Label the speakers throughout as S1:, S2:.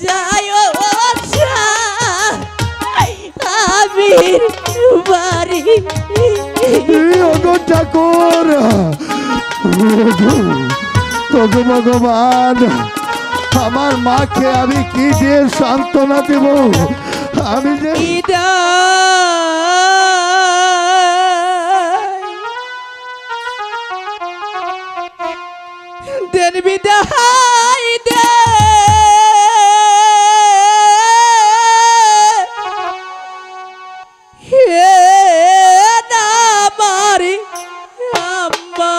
S1: যায় আমি বাড়ি
S2: ঠাকুর তবু ভগবান আমার মাকে আমি কি দিয়ে সান্ত্বনা দেব আমি যে
S1: দেন বিদায় দে হে না মারি আম্মা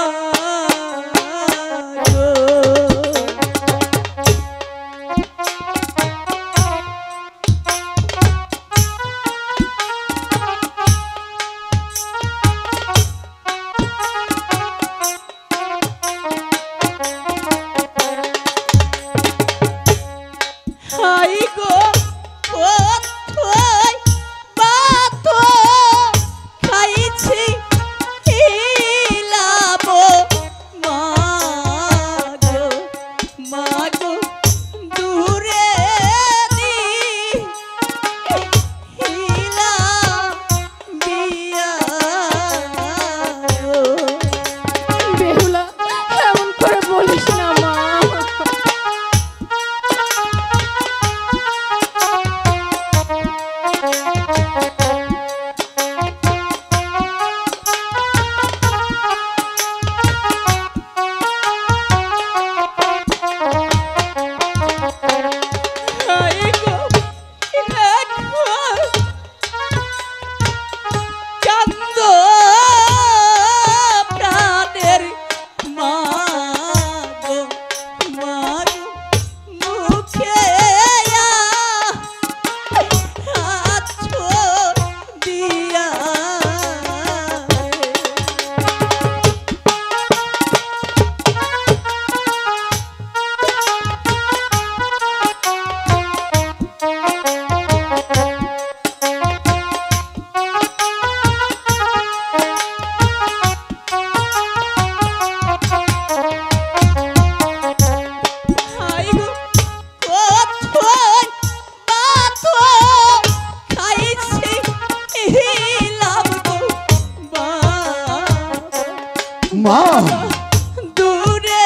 S1: দূরে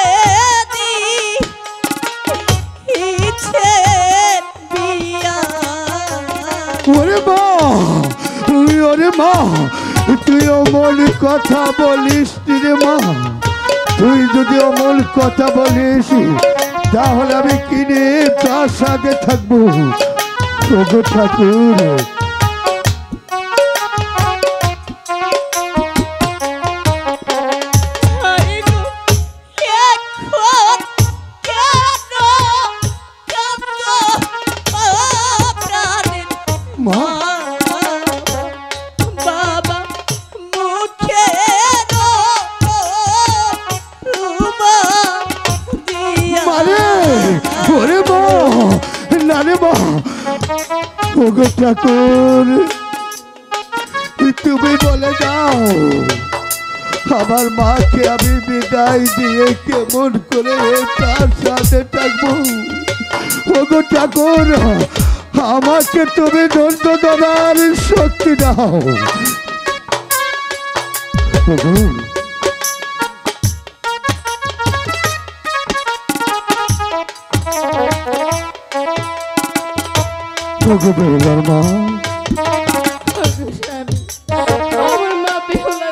S1: দিছে বিয়া
S2: ওরে মা তুই অমল কথা বলিস রে মা তুই যদি অমল কথা বলিস তাহলে আমি কিনে তার সাথে থাকবো ওগো ঠাকুর ওগো ঠাকুর তুমি বলে দাও আমার মাকে আমি বিদায় দিয়ে কেমন করে তার সাথে থাকবো ওগো ঠাকুর আমাকে তুমি দণ্ড দেওয়ার শক্তি দাও ওগো বেহুলার মা
S3: আমার মা বেহুলা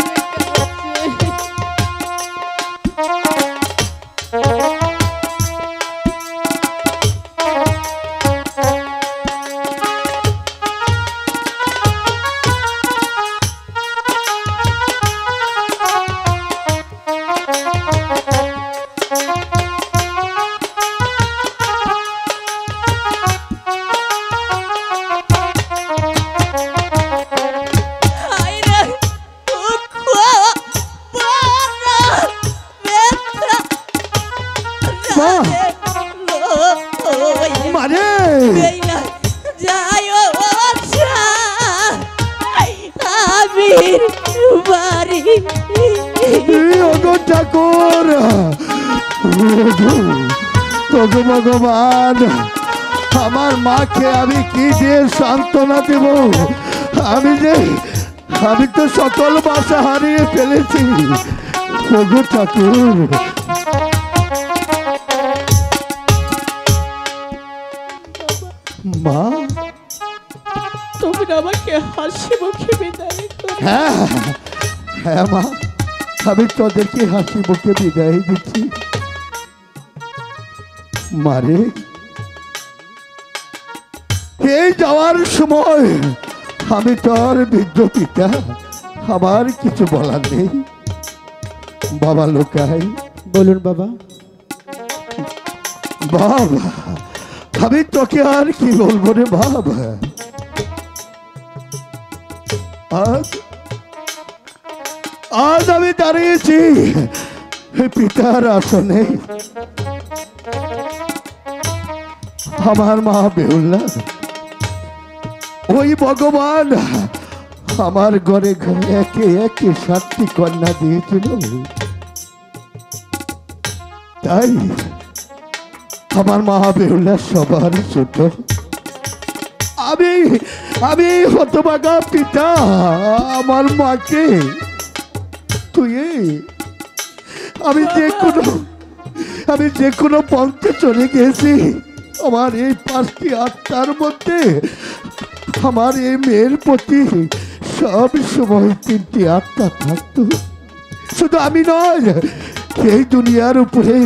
S3: ঠাকুর ভগবান
S2: আমার মাকে আমি কি দিয়ে সান্ত্বনা দেব? আমি তো সকল বাসা হারিয়ে ফেলেছি। ওগো ঠাকুর, মা।
S1: তুমি আমাকে হাসি মুখে বিদায় করো।
S2: হ্যাঁ হ্যাঁ মা, আমি তোদেরকে হাসি মুখে বিদায় দিচ্ছি। মারে, এই যাওয়ার সময় আমি তোর বৃদ্ধ পিতা, আমার কিছু বলার নেই। বাবা লোকাই।
S4: বলুন বাবা।
S2: বাবা, আমি তোকে আর কি বলবো রে বাবা। আজ আমি দাঁড়িয়েছি পিতার আসনে। আমার মা বেহুলা, ওই ভগবান আমার ঘরে ঘরে একে একে 7টি কন্যা দিয়েছিল। তাই আমার মা বেহুলা সবার ছোট। আমি হতভাগা পিতা আমার মাকে তুই আমি যে কোনো পন্থে চলে গেছি। আমার এই 5টি আত্মার মধ্যে আমার এই মেয়ের প্রতি সব সময় 3টি আত্মা থাকতো। শুধু আমি নয়, এই দুনিয়ার উপরে